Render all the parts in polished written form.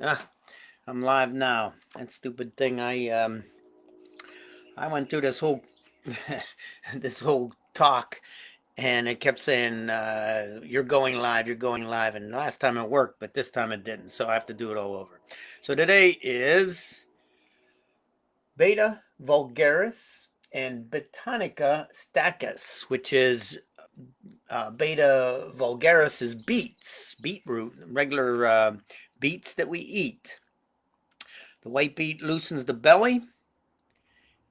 Ah, I'm live now. That stupid thing. I went through this whole this whole talk, and it kept saying you're going live, you're going live. And last time it worked, but this time it didn't. So I have to do it all over. So today is Beta Vulgaris and Betonica Stachys, which is Beta Vulgaris is beets, beetroot, regular beets that we eat. The white beet loosens the belly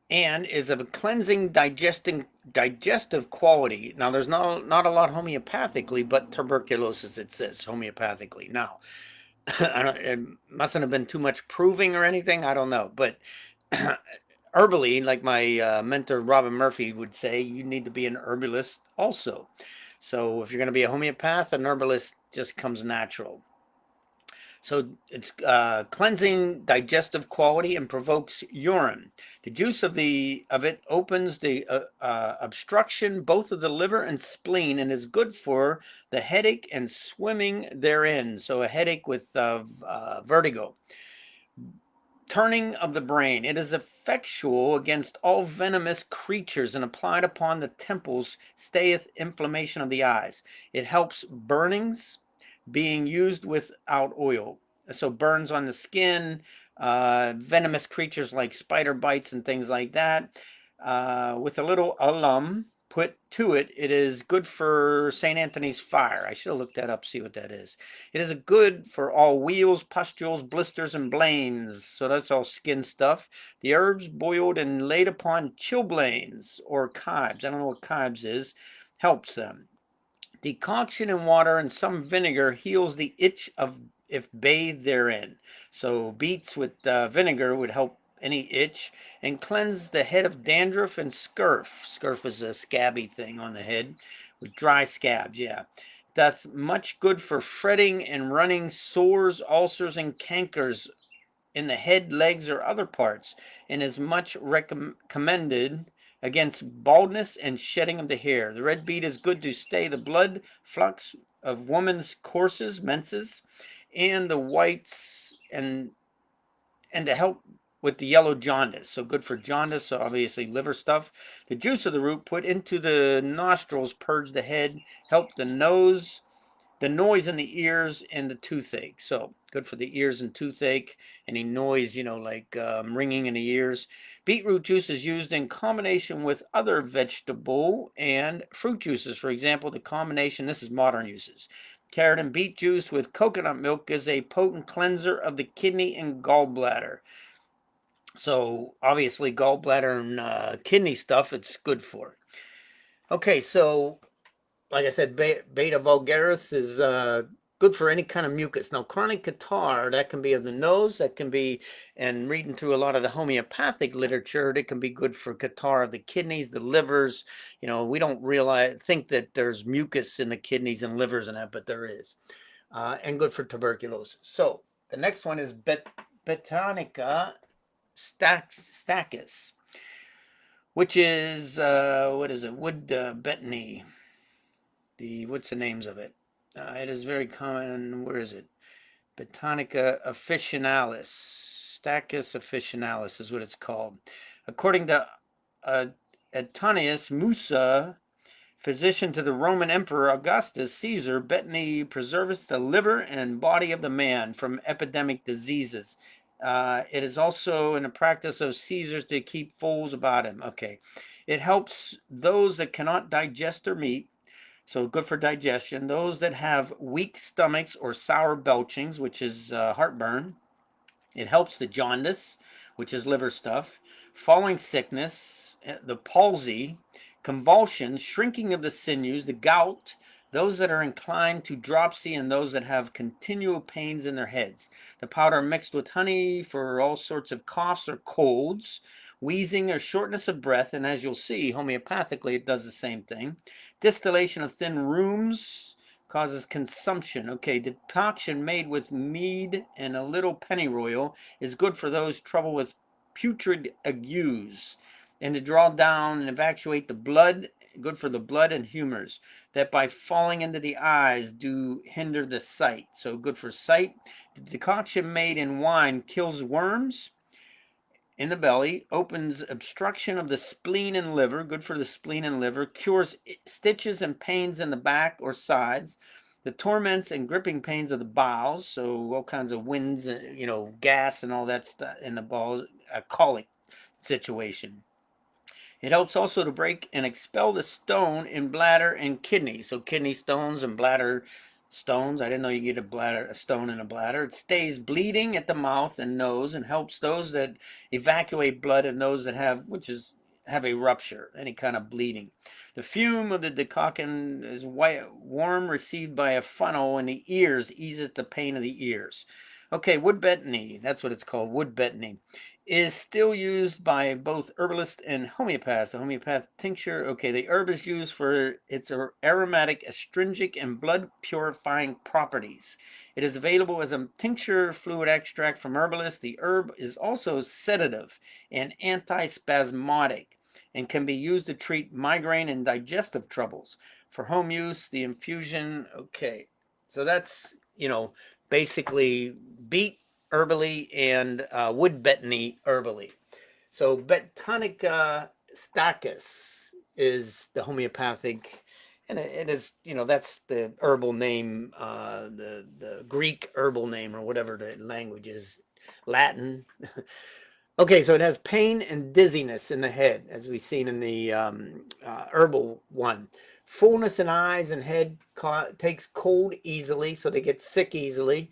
and is of a cleansing, digestive quality. Now, there's not a lot homeopathically, but tuberculosis it says homeopathically. Now, I don't. It mustn't have been too much proving or anything. I don't know, but herbally, like my mentor Robin Murphy would say, you need to be an herbalist also. So if you're going to be a homeopath, an herbalist just comes natural. So it's cleansing, digestive quality, and provokes urine. The juice of it opens the obstruction both of the liver and spleen, and is good for the headache and swimming therein. So a headache with vertigo. Turning of the brain. It is effectual against all venomous creatures, and applied upon the temples stayeth inflammation of the eyes. It helps burnings, being used without oil. So burns on the skin, venomous creatures like spider bites and things like that. With a little alum put to it, it is good for St. Anthony's fire. I should have looked that up, see what that is. It is a good for all wheals, pustules, blisters, and blains. So that's all skin stuff. The herbs boiled and laid upon chilblains or chives. I don't know what chives is. Helps them. Decoction in water and some vinegar heals the itch of if bathed therein. So beets with vinegar would help any itch and cleanse the head of dandruff and scurf. Scurf is a scabby thing on the head with dry scabs. Yeah, doth much good for fretting and running, sores, ulcers, and cankers in the head, legs, or other parts, and is much recommended against baldness and shedding of the hair. The red beet is good to stay the blood flux of woman's courses, menses, and the whites, and to help with the yellow jaundice. So good for jaundice, so obviously liver stuff. The juice of the root put into the nostrils purge the head, help the nose, the noise in the ears, and the toothache. So good for the ears and toothache. Any noise, like ringing in the ears. Beetroot juice is used in combination with other vegetable and fruit juices. For example, the combination, this is modern uses. Carrot and beet juice with coconut milk is a potent cleanser of the kidney and gallbladder. So obviously gallbladder and kidney stuff it's good for. Okay, so like I said, Beta vulgaris is good for any kind of mucus. Now, chronic catarrh, that can be of the nose, that can be, and reading through a lot of the homeopathic literature, it can be good for catarrh of the kidneys, the livers. We don't think that there's mucus in the kidneys and livers and that, but there is. And good for tuberculosis. So, the next one is Betonica Stachys, which is, what is it, wood betony. What's the names of it? It is very common. Where is it? Betonica officinalis. Stachys officinalis is what it's called. According to Antonius Musa, physician to the Roman Emperor Augustus Caesar, betony preserves the liver and body of the man from epidemic diseases. It is also in the practice of Caesar's to keep foals about him. Okay. It helps those that cannot digest their meat, so good for digestion. Those that have weak stomachs or sour belchings, which is heartburn. It helps the jaundice, which is liver stuff. Falling sickness, the palsy, convulsions, shrinking of the sinews, the gout. Those that are inclined to dropsy, and those that have continual pains in their heads. The powder mixed with honey for all sorts of coughs or colds, wheezing or shortness of breath, and as you'll see, homeopathically it does the same thing. Distillation of thin rheums causes consumption. Okay, decoction made with mead and a little pennyroyal is good for those troubled with putrid agues, and to draw down and evacuate the blood, good for the blood and humors, that by falling into the eyes do hinder the sight. So good for sight. The decoction made in wine kills worms in the belly, opens obstruction of the spleen and liver, good for the spleen and liver, cures stitches and pains in the back or sides, the torments and gripping pains of the bowels, so all kinds of winds, gas and all that stuff in the bowels, a colic situation. It helps also to break and expel the stone in bladder and kidney. So kidney stones and bladder stones. I didn't know you get a stone in a bladder. It stays bleeding at the mouth and nose and helps those that evacuate blood and those that have a rupture, any kind of bleeding. The fume of the decoction is warm received by a funnel in the ears, eases the pain of the ears. Okay, wood betony, that's what it's called, wood betony, is still used by both herbalists and homeopaths. The homeopath tincture, okay, the herb is used for its aromatic, astringent, and blood purifying properties. It is available as a tincture fluid extract from herbalists. The herb is also sedative and antispasmodic and can be used to treat migraine and digestive troubles. For home use, the infusion, okay, so that's, basically beet herbally and wood betony herbally. So Betonica Stachys is the homeopathic, and it is, that's the herbal name, the Greek herbal name or whatever the language is, Latin. Okay, so it has pain and dizziness in the head, as we've seen in the herbal one. Fullness in eyes and head, takes cold easily, so they get sick easily.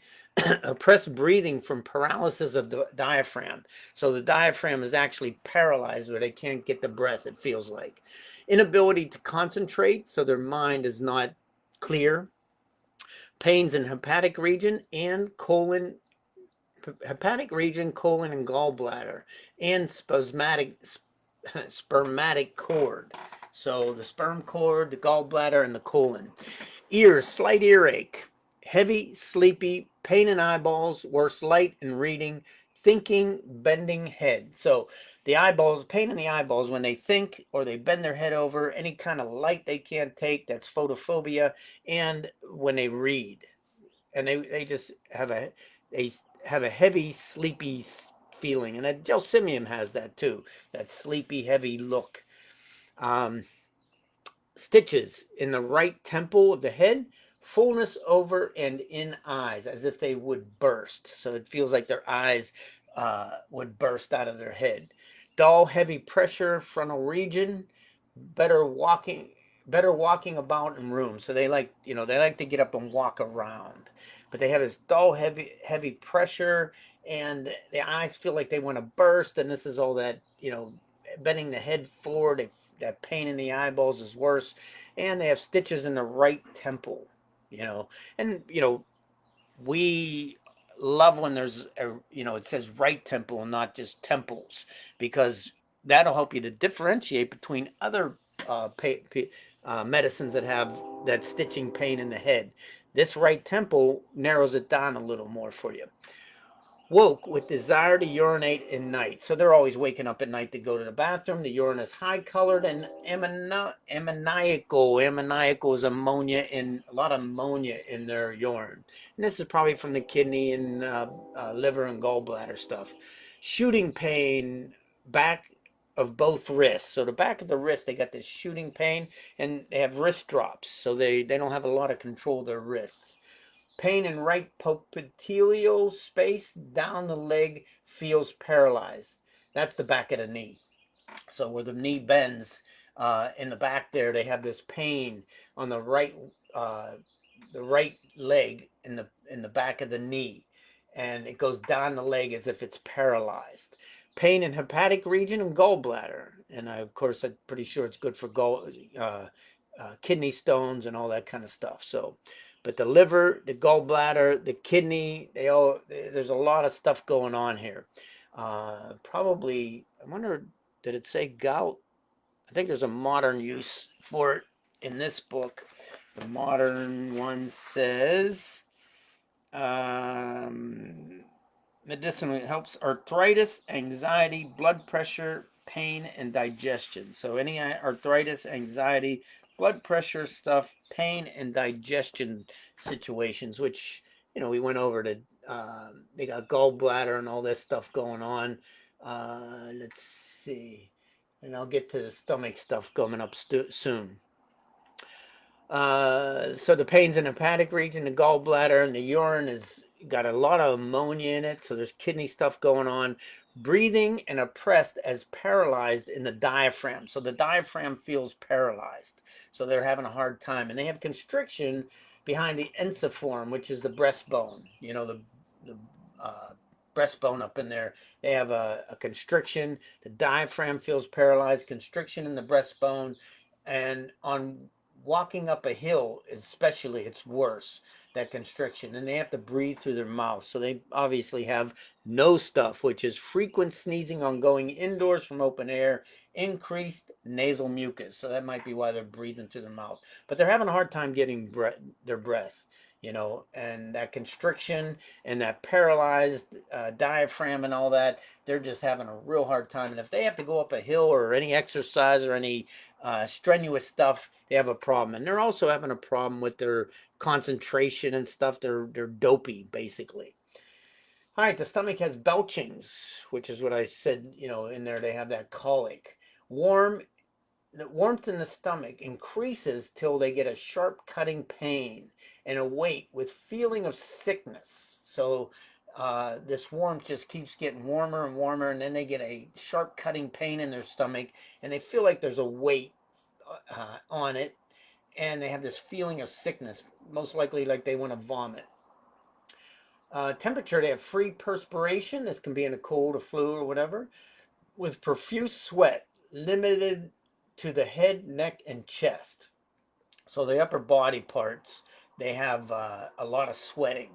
Oppressed breathing from paralysis of the diaphragm. So the diaphragm is actually paralyzed where they can't get the breath, it feels like. Inability to concentrate, so their mind is not clear. Pains in hepatic region and colon, colon, and gallbladder, and spermatic cord. So the sperm cord, the gallbladder, and the colon. Ears, slight earache, heavy, sleepy, pain in eyeballs, worse light and reading, thinking, bending head. So the eyeballs, pain in the eyeballs when they think or they bend their head over, any kind of light they can't take, that's photophobia, and when they read. And they just have a heavy, sleepy feeling. And that gelsemium has that too, that sleepy, heavy look. Stitches in the right temple of the head, fullness over and in eyes, as if they would burst. So it feels like their eyes would burst out of their head. Dull, heavy pressure, frontal region, better walking, about in rooms. So they like, they like to get up and walk around, but they have this dull, heavy pressure, and the eyes feel like they want to burst. And this is all that, bending the head forward. That pain in the eyeballs is worse, and they have stitches in the right temple. And we love when there's it says right temple and not just temples, because that'll help you to differentiate between other medicines that have that stitching pain in the head. This right temple narrows it down a little more for you. Woke with desire to urinate in night. So they're always waking up at night to go to the bathroom. The urine is high colored and ammoniacal. Ammoniacal is ammonia, in a lot of ammonia in their urine. And this is probably from the kidney and liver and gallbladder stuff. Shooting pain, back of both wrists. So the back of the wrist, they got this shooting pain, and they have wrist drops. So they don't have a lot of control of their wrists. Pain in right popliteal space down the leg, feels paralyzed. That's the back of the knee. So where the knee bends in the back there, they have this pain on the right leg in the back of the knee, and it goes down the leg as if it's paralyzed. Pain in hepatic region and gallbladder, and of course I'm pretty sure it's good for kidney stones and all that kind of stuff. So, but the liver, the gallbladder, the kidney, there's a lot of stuff going on here. Probably, I wonder, did it say gout? I think there's a modern use for it in this book. The modern one says medicinally it helps arthritis, anxiety, blood pressure, pain, and digestion. So any arthritis, anxiety, blood pressure stuff, pain, and digestion situations, which we went over they got gallbladder and all this stuff going on. Let's see, and I'll get to the stomach stuff coming up soon. So the pain's in the hepatic region, the gallbladder, and the urine is got a lot of ammonia in it. So there's kidney stuff going on. Breathing and oppressed as paralyzed in the diaphragm. So the diaphragm feels paralyzed. So they're having a hard time. And they have constriction behind the ensiform, which is the breastbone. You know, the breastbone up in there. They have a constriction. The diaphragm feels paralyzed, constriction in the breastbone. And on walking up a hill, especially, it's worse, that constriction. And they have to breathe through their mouth. So they obviously have nose stuff, which is frequent sneezing on going indoors from open air, increased nasal mucus. So that might be why they're breathing through their mouth. But they're having a hard time getting their breath, you know, and that constriction and that paralyzed diaphragm and all that, they're just having a real hard time. And if they have to go up a hill or any exercise or any strenuous stuff, they have a problem. And they're also having a problem with their concentration and stuff. They're dopey, basically. All right, the stomach has belchings, which is what I said, you know, in there they have that colic. The warmth in the stomach increases till they get a sharp cutting pain and a weight with feeling of sickness. So this warmth just keeps getting warmer and warmer, and then they get a sharp cutting pain in their stomach, and they feel like there's a weight on it, and they have this feeling of sickness, most likely like they want to vomit. Temperature, they have free perspiration. This can be in a cold, a flu, or whatever, with profuse sweat, limited to the head, neck, and chest. So the upper body parts, they have a lot of sweating.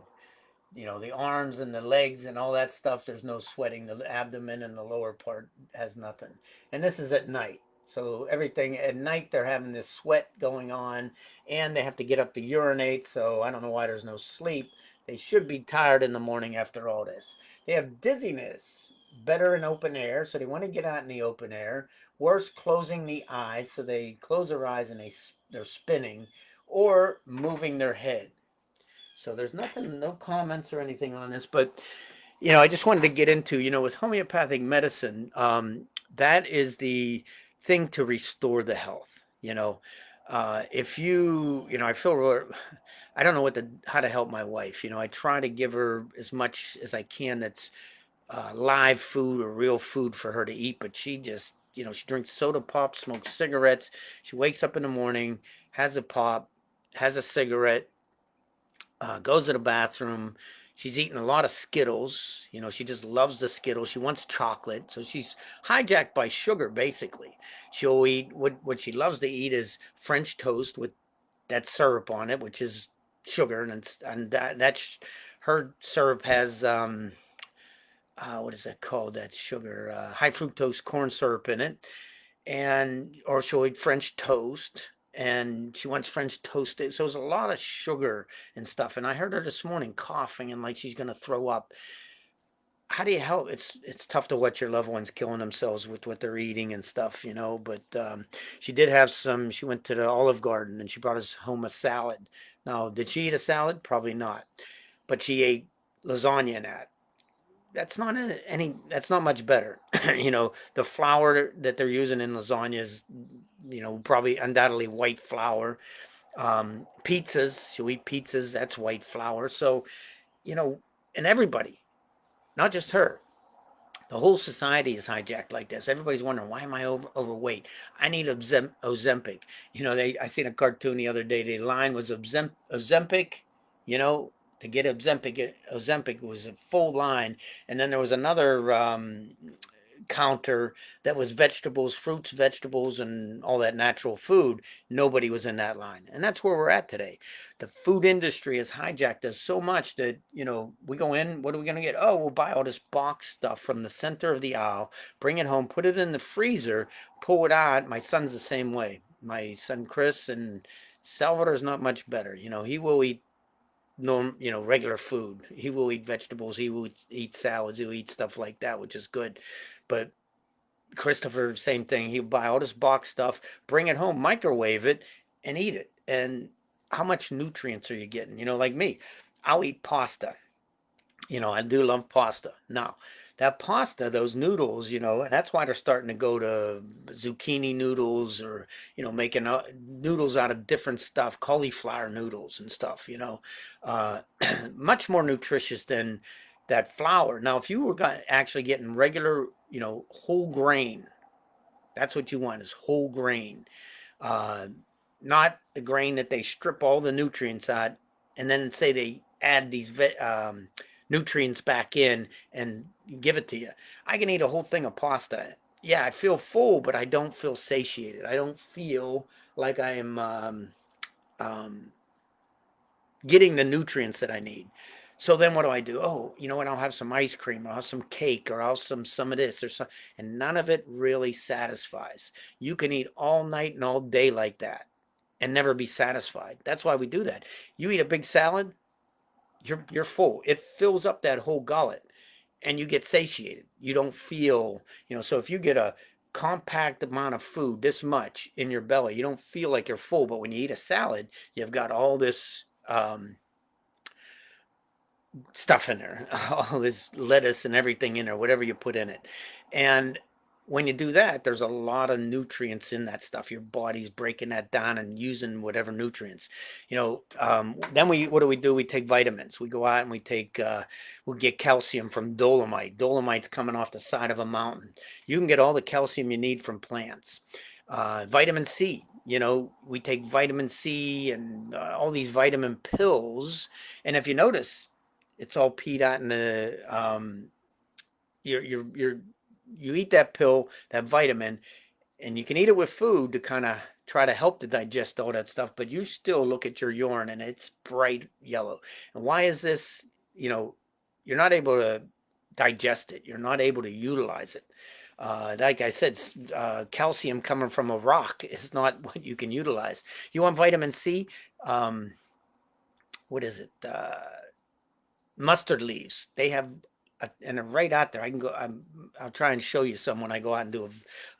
You know, the arms and the legs and all that stuff, there's no sweating. The abdomen and the lower part has nothing. And this is at night. So everything at night, they're having this sweat going on, and they have to get up to urinate. So I don't know why there's no sleep. They should be tired in the morning after all this. They have dizziness, better in open air. So they want to get out in the open air. Worse, closing the eyes. So they close their eyes and they're spinning or moving their head. So there's nothing, no comments or anything on this, but you know, I just wanted to get into, you know, with homeopathic medicine, that is the thing to restore the health. You know, if you know, I don't know how to help my wife. You know, I try to give her as much as I can that's live food or real food for her to eat, but she just, you know, she drinks soda pop, smokes cigarettes. She wakes up in the morning, has a pop, has a cigarette, goes to the bathroom. She's eating a lot of Skittles. You know, she just loves the Skittles. She wants chocolate. So she's hijacked by sugar, basically. She'll eat what she loves to eat is French toast with that syrup on it, which is sugar. And that's her syrup has, what is that called? That sugar, high fructose corn syrup in it. And, or she'll eat French toast, and she wants French toasted. So there's a lot of sugar and stuff. And I heard her this morning coughing and like she's gonna throw up. How do you help? It's tough to watch your loved ones killing themselves with what they're eating and stuff, you know. But she did have some. She went to the Olive Garden and she brought us home a salad. Now, did she eat a salad? Probably not. But she ate lasagna in that. That's not much better. You know, the flour that they're using in lasagna is, you know, probably undoubtedly white flour. Pizzas, she'll eat pizzas, that's white flour. So, you know, and everybody, not just her, the whole society is hijacked like this. Everybody's wondering, why am I overweight? I need Ozempic. You know, I seen a cartoon the other day. The line was Ozempic, you know, to get Ozempic was a full line. And then there was another counter that was vegetables, fruits, vegetables, and all that natural food. Nobody was in that line. And that's where we're at today. The food industry has hijacked us so much that, you know, we go in, what are we going to get? Oh, we'll buy all this box stuff from the center of the aisle, bring it home, put it in the freezer, pull it out. My son's the same way. My son Chris, and Salvador's not much better. You know, he will eat you know, regular food. He will eat vegetables. He will eat salads. He'll eat stuff like that, which is good. But Christopher, same thing. He'll buy all this box stuff, bring it home, microwave it, and eat it. And how much nutrients are you getting? You know, like me, I'll eat pasta. I do love pasta. Now, that pasta, those noodles, and that's why they're starting to go to zucchini noodles or, making noodles out of different stuff, cauliflower noodles and stuff, uh, much more nutritious than that flour. Now, if you were actually getting regular, whole grain, that's what you want is whole grain, uh, not the grain that they strip all the nutrients out and then say they add these nutrients back in and give it to you. I can eat a whole thing of pasta. Yeah, I feel full, but I don't feel satiated. I don't feel like I am um, getting the nutrients that I need. So then what do I do? Oh, you know what? I'll have some ice cream, or I'll have some cake, or I'll have some of this, or some, and none of it really satisfies. You can eat all night and all day like that and never be satisfied. That's why we do that. You eat a big salad, you're full. It fills up that whole gullet and you get satiated. You don't feel, so if you get a compact amount of food, this much in your belly, you don't feel like you're full. But when you eat a salad, you've got all this stuff in there, all this lettuce and everything in there, whatever you put in it. And when you do that, there's a lot of nutrients in that stuff. Your body's breaking that down and using whatever nutrients. Then what do? We take vitamins. We go out and we get calcium from dolomite. Dolomite's coming off the side of a mountain. You can get all the calcium you need from plants. Vitamin C. We take vitamin C and all these vitamin pills. And if you notice, it's all peed out in the you're you eat that pill, that vitamin, and you can eat it with food to kind of try to help to digest all that stuff, but you still look at your urine and it's bright yellow. And why is this? You know, you're not able to digest it. You're not able to utilize it. Like I said, calcium coming from a rock is not what you can utilize. You want vitamin C? Um, what is it? Mustard leaves. They have, and they're right out there. I can go. I'll try and show you some when I go out and do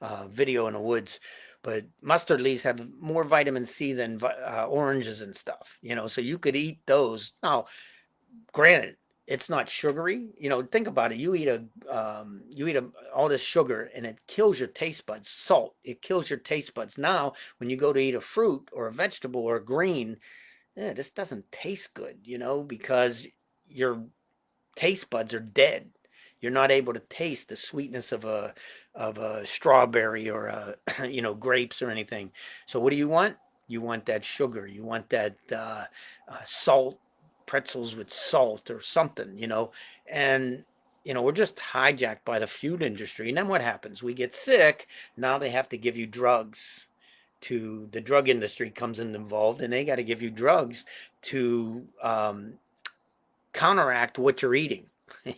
a video in the woods. But mustard leaves have more vitamin C than oranges and stuff. So you could eat those. Now, granted, it's not sugary. Think about it. You eat all this sugar, and it kills your taste buds. Salt, it kills your taste buds. Now, when you go to eat a fruit or a vegetable or a green, this doesn't taste good. Because your taste buds are dead. You're not able to taste the sweetness of a strawberry or grapes or anything. So what do you want? You want that sugar. You want that salt, pretzels with salt or something. And we're just hijacked by the food industry. And then what happens? We get sick. Now they have to give you drugs. To the drug industry comes involved, and they got to give you drugs to counteract what you're eating.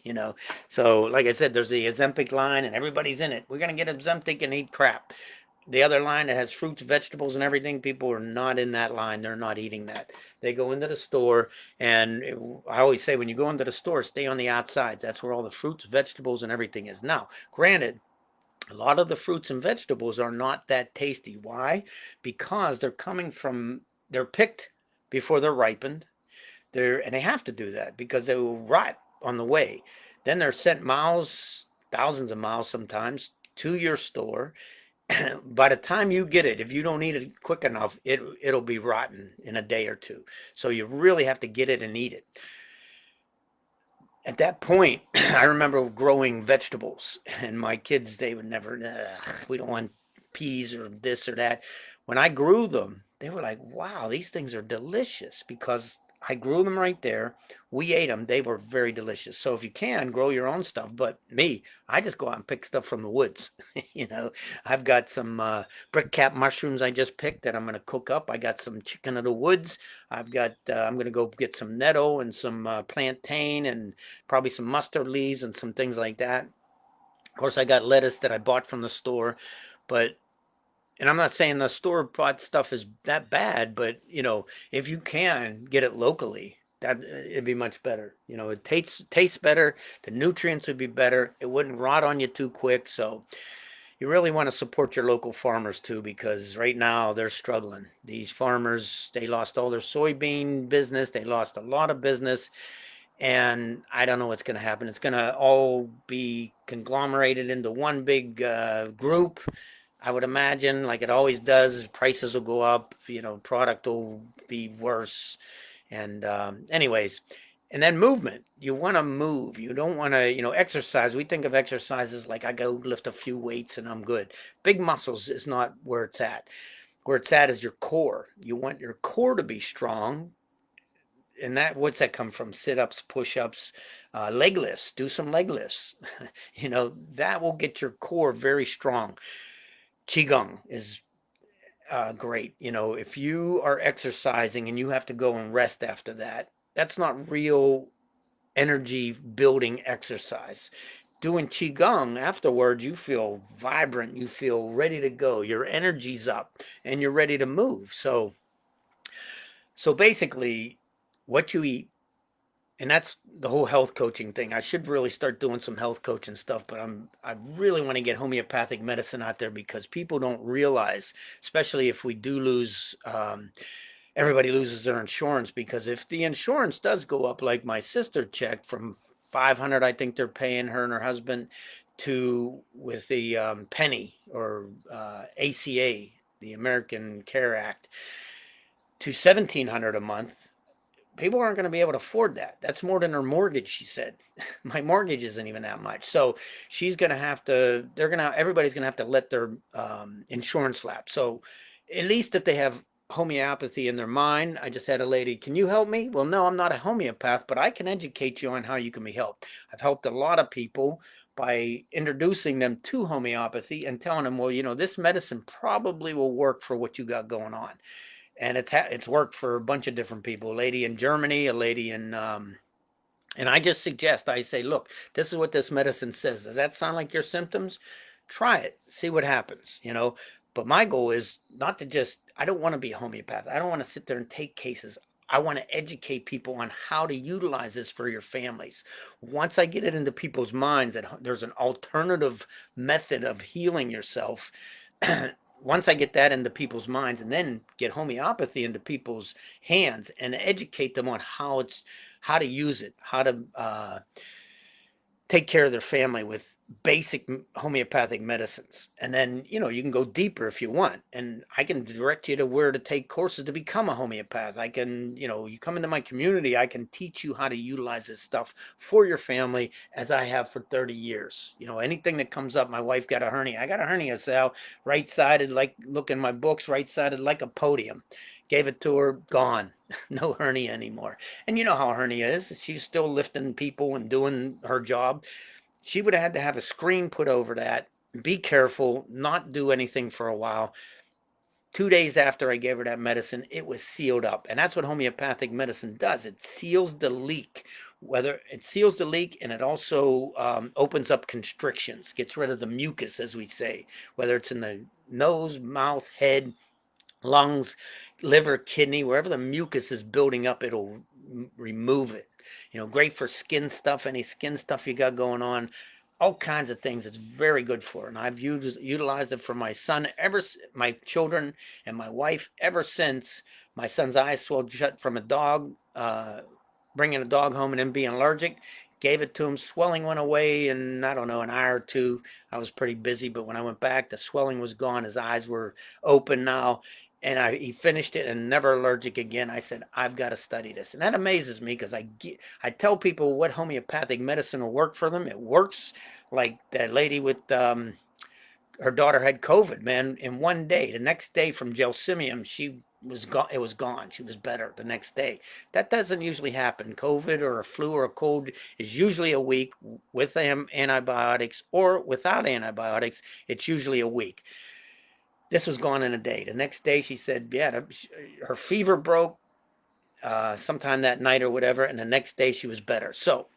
you know so like I said, there's the Ozempic line and everybody's in it. We're going to get Ozempic and eat crap. The other line that has fruits, vegetables, and everything, people are not in that line. They're not eating that. They go into the store, and I always say, when you go into the store, stay on the outsides. That's where all the fruits, vegetables, and everything is. Now, granted, a lot of the fruits and vegetables are not that tasty. Why? Because they're picked before they're ripened. And they have to do that because they will rot on the way. Then they're sent miles, thousands of miles sometimes, to your store. By the time you get it, if you don't eat it quick enough, it'll be rotten in a day or two. So you really have to get it and eat it. At that point, I remember growing vegetables, and my kids, they would never, we don't want peas or this or that. When I grew them, they were like, wow, these things are delicious, because I grew them right there. We ate them. They were very delicious. So if you can, grow your own stuff. But me, I just go out and pick stuff from the woods. I've got some brick cap mushrooms I just picked that I'm going to cook up. I got some chicken of the woods. I'm going to go get some nettle and some plantain and probably some mustard leaves and some things like that. Of course, I got lettuce that I bought from the store, but and I'm not saying the store bought stuff is that bad, but if you can get it locally, that it'd be much better. It tastes better. The nutrients would be better. It wouldn't rot on you too quick. So you really want to support your local farmers too, because right now they're struggling. These farmers, they lost all their soybean business. They lost a lot of business, and I don't know what's going to happen. It's going to all be conglomerated into one big group. I would imagine, like it always does, prices will go up, product will be worse. And anyways, and then movement. You want to move. You don't want to, exercise. We think of exercise as like I go lift a few weights and I'm good. Big muscles is not where it's at. Where it's at is your core. You want your core to be strong. And what's that come from? Sit-ups, push-ups, leg lifts. Do some leg lifts. That will get your core very strong. Qigong is great. If you are exercising and you have to go and rest after that, that's not real energy building exercise. Doing qigong afterwards, you feel vibrant, you feel ready to go, your energy's up, and you're ready to move. So basically, what you eat, and that's the whole health coaching thing. I should really start doing some health coaching stuff, but I really want to get homeopathic medicine out there because people don't realize, especially if we do lose, everybody loses their insurance, because if the insurance does go up, like my sister checked from 500, I think they're paying her and her husband, to with the penny or ACA, the American Care Act, to 1,700 a month. People aren't going to be able to afford that. That's more than her mortgage, she said. My mortgage isn't even that much. So she's going to have to, everybody's going to have to let their insurance lapse. So at least if they have homeopathy in their mind, I just had a lady, can you help me? Well, no, I'm not a homeopath, but I can educate you on how you can be helped. I've helped a lot of people by introducing them to homeopathy and telling them, well, this medicine probably will work for what you got going on. And it's worked for a bunch of different people. A lady in Germany, a lady in and I just suggest, I say, look, this is what this medicine says. Does that sound like your symptoms? Try it, see what happens. But my goal is not to just, I don't want to be a homeopath. I don't want to sit there and take cases. I want to educate people on how to utilize this for your families. Once I get it into people's minds that there's an alternative method of healing yourself, once I get that into people's minds, and then get homeopathy into people's hands and educate them on how to use it, how to take care of their family with basic homeopathic medicines. And then, you can go deeper if you want. And I can direct you to where to take courses to become a homeopath. I can, you come into my community, I can teach you how to utilize this stuff for your family, as I have for 30 years. Anything that comes up, my wife got a hernia. I got a hernia, Sal, right-sided, like, look in my books, right-sided like a podium. Gave it to her, gone. No hernia anymore. And you know how hernia is. She's still lifting people and doing her job. She would have had to have a screen put over that. Be careful, not do anything for a while. 2 days after I gave her that medicine, it was sealed up. And that's what homeopathic medicine does. It seals the leak. Whether it seals the leak, and it also opens up constrictions, gets rid of the mucus, as we say, whether it's in the nose, mouth, head, lungs, liver, kidney, wherever the mucus is building up, it'll remove it. Great for skin stuff, any skin stuff you got going on, all kinds of things. It's very good for. And I've utilized it for my son, my children, and my wife ever since. My son's eyes swelled shut from a dog, bringing a dog home and him being allergic. Gave it to him. Swelling went away in, I don't know, an hour or two. I was pretty busy, but when I went back, the swelling was gone. His eyes were open now. And he finished it and never allergic again. I said, I've got to study this. And that amazes me, because I tell people what homeopathic medicine will work for them. It works. Like that lady with her daughter had COVID, man, in one day. The next day from gelsemium, she was gone. It was gone. She was better the next day. That doesn't usually happen. COVID or a flu or a cold is usually a week with antibiotics, or without antibiotics, it's usually a week. This was gone in a day. The next day, she said, yeah, her fever broke sometime that night or whatever, and the next day she was better. So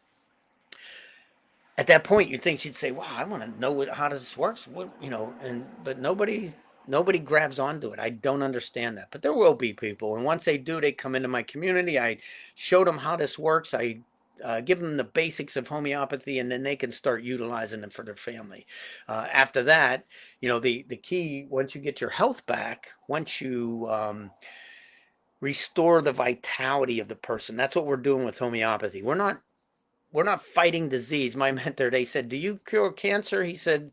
at that point, you'd think she'd say, wow, I want to know how this works. But nobody grabs onto it. I don't understand that. But there will be people. And once they do, they come into my community. I show them how this works. I give them the basics of homeopathy, and then they can start utilizing them for their family. After that, the key, once you get your health back, once you restore the vitality of the person, that's what we're doing with homeopathy. We're not we're not fighting disease. My mentor, they said, "Do you cure cancer?" He said,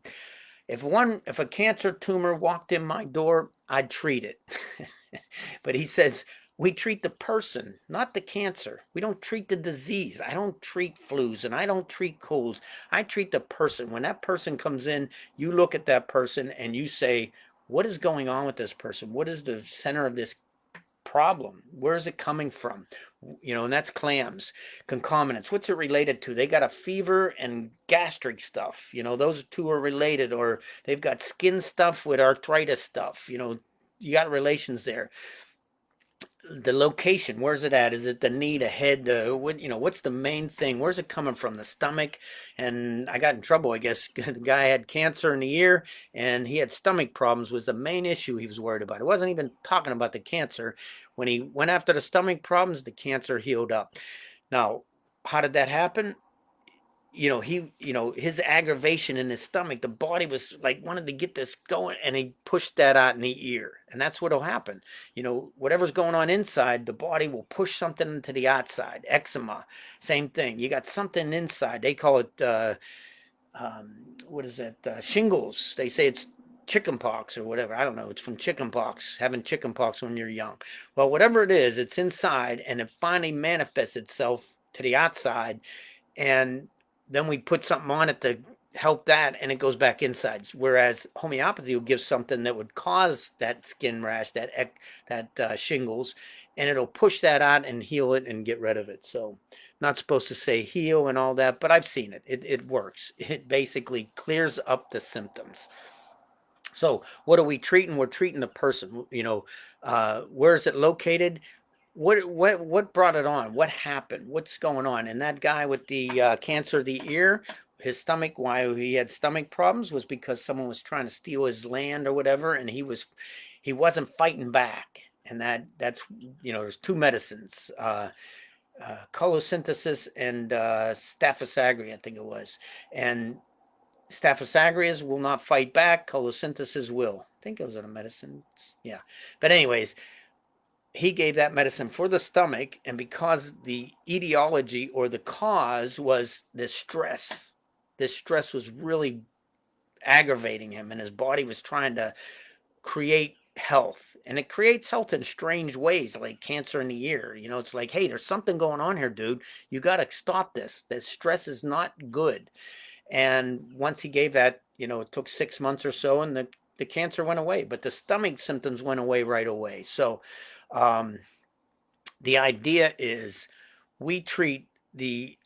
if a cancer tumor walked in my door, I'd treat it." But he says, we treat the person, not the cancer. We don't treat the disease. I don't treat flus and I don't treat colds. I treat the person. When that person comes in, you look at that person and you say, what is going on with this person? What is the center of this problem? Where is it coming from? And that's clams. Concomitants, what's it related to? They got a fever and gastric stuff. Those two are related. Or they've got skin stuff with arthritis stuff. You got relations there. The location, where's it at? Is it the knee, the head, what's the main thing? Where's it coming from? The stomach? And I got in trouble, I guess. The guy had cancer in the ear and he had stomach problems, was the main issue he was worried about. It wasn't even talking about the cancer. When he went after the stomach problems, the cancer healed up. Now, how did that happen? His aggravation in his stomach, the body was like wanted to get this going, and he pushed that out in the ear. And that's what'll happen. Whatever's going on inside, the body will push something into the outside. Eczema, same thing. You got something inside. They call it what is that? Shingles. They say it's chicken pox or whatever. I don't know. It's from chicken pox, having chicken pox when you're young. Well, whatever it is, it's inside, and it finally manifests itself to the outside. And then we put something on it to help that, and it goes back inside. Whereas homeopathy will give something that would cause that skin rash, that shingles, and it'll push that out and heal it and get rid of it. So, not supposed to say heal and all that, but I've seen it. It works. It basically clears up the symptoms. So, what are we treating? We're treating the person. Where is it located? What brought it on? What happened? What's going on? And that guy with the cancer of the ear, his stomach, why he had stomach problems was because someone was trying to steal his land or whatever, and he wasn't fighting back. And that's there's two medicines, cholesynthesis and Stachys, I think it was. And Staphysagrus will not fight back. Cholesynthesis will. I think those are the medicines. Yeah. But anyways, he gave that medicine for the stomach, and because the etiology or the cause was this stress was really aggravating him, and his body was trying to create health. And it creates health in strange ways, like cancer in the ear. It's like, hey, there's something going on here, dude. You got to stop this. This stress is not good. And once he gave that, it took 6 months or so, and the cancer went away, but the stomach symptoms went away right away. So the idea is we treat the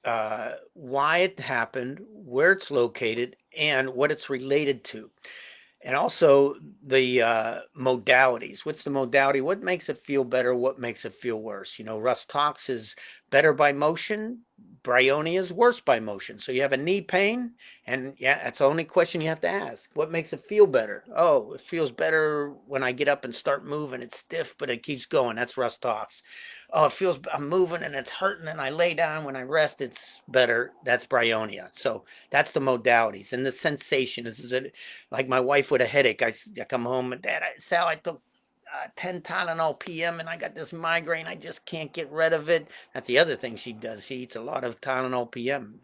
why it happened, where it's located, and what it's related to. And also the modalities. What's the modality? What makes it feel better? What makes it feel worse? Russ Tox is better by motion. Bryonia is worse by motion. So you have a knee pain, and yeah, that's the only question you have to ask. What makes it feel better? Oh, it feels better when I get up and start moving. It's stiff, but it keeps going. That's Russ Tox. Oh, I'm moving and it's hurting, and I lay down. When I rest, it's better. That's Bryonia. So that's the modalities. And the sensation is like my wife with a headache. I come home and Dad, Sal, I took 10 Tylenol PM and I got this migraine. I just can't get rid of it. That's the other thing she does. She eats a lot of Tylenol PM.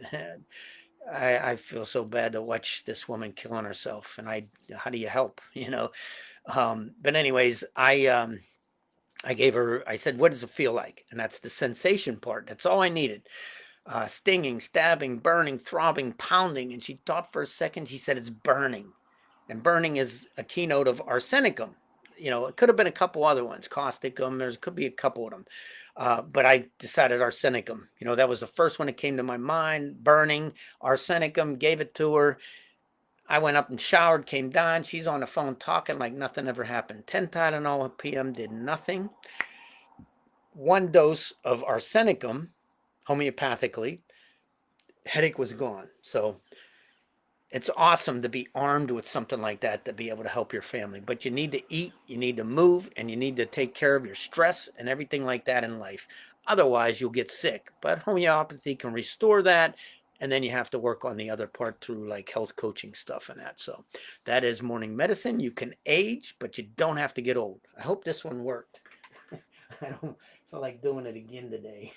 I feel so bad to watch this woman killing herself. And how do you help? But anyways, I gave her, I said, what does it feel like? And that's the sensation part. That's all I needed. Stinging, stabbing, burning, throbbing, pounding. And she thought for a second. She said, it's burning. And burning is a keynote of arsenicum. It could have been a couple other ones, causticum. There could be a couple of them. But I decided arsenicum. That was the first one that came to my mind. Burning, arsenicum, gave it to her. I went up and showered, came down. She's on the phone talking like nothing ever happened. 10 Tylenol PM did nothing. 1 dose of arsenicum, homeopathically, headache was gone. So it's awesome to be armed with something like that to be able to help your family. But you need to eat, you need to move, and you need to take care of your stress and everything like that in life. Otherwise, you'll get sick. But homeopathy can restore that, and then you have to work on the other part through like health coaching stuff and that. So that is morning medicine. You can age, but you don't have to get old. I hope this one worked. I don't feel like doing it again today.